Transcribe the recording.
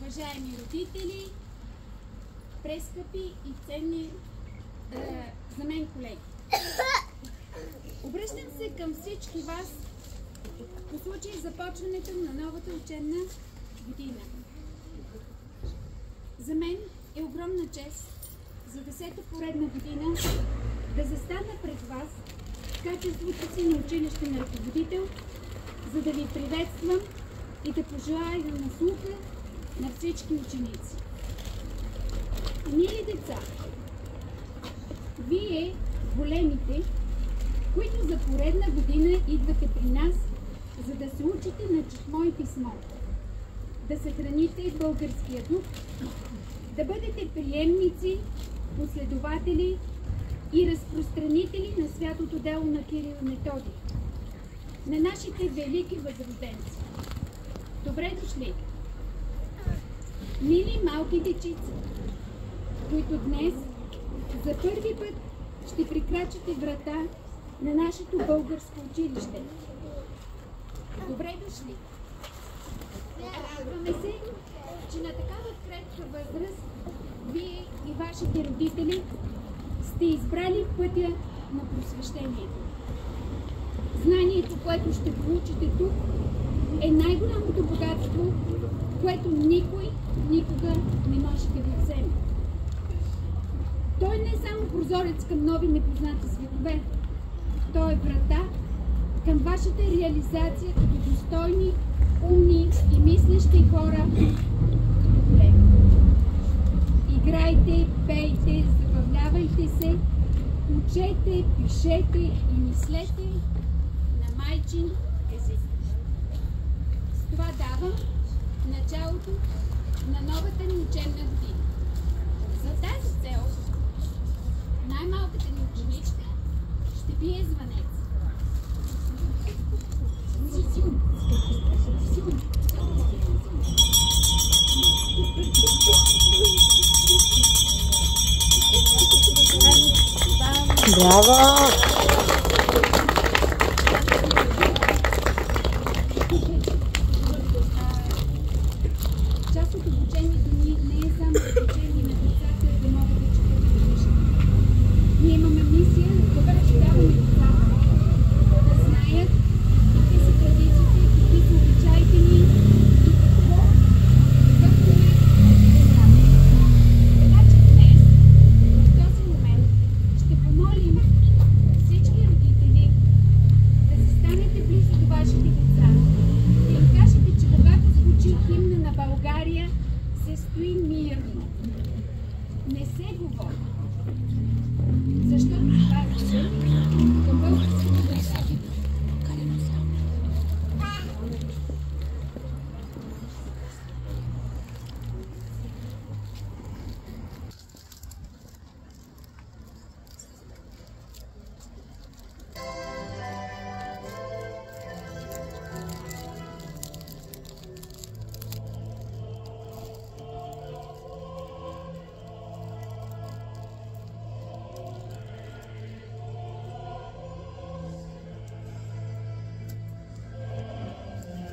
уважаеми родители, прескъпи и ценни за мен колеги. Обръщам се към всички вас по случай започването на новата учебна година. За мен е огромна чест за 10-та поредна година да застана пред вас в качеството си на училищен ръководител, за да ви приветствам и да пожелая на слуха на всички ученици. Мили деца, вие, големите, които за поредна година идвате при нас, за да се учите на четмо и писмо, да съхраните българския дух, да бъдете приемници, последователи и разпространители на святото дело на Кирил и Методий, на нашите велики възрожденци. Добре дошли! Мили малки дечица, които днес за първи път ще прекрачите врата на нашето българско училище. Добре дошли! Радваме се, че на такава крехка възраст вие и вашите родители сте избрали пътя на просвещението. Знанието, което ще получите тук, е най-голямото богатство, което никой никога не може да ви вземе. Той не е само прозорец към нови непознати светове. Той е врата към вашата реализация като достойни, умни и мислещи хора. Играйте, пейте, забавлявайте се, учете, пишете и мислете на майчин език. С това давам началото на новата ни учебна година. За тази цел най-малката ни ученичка ще бие звънец. Браво! Част от обучението ни не е само обучение на децата да могат да четат и да пишат. Ние имаме мисия да прочитаваме децата, да знаят какви са традициите, какви са обичаите ни и каквото е здраве. Така че днес, в този момент, ще помолим всички родители да застанете близо до вашите деца и им кажете, че когато звучи химна на България, се стои мирно. Не се говори. Защото това е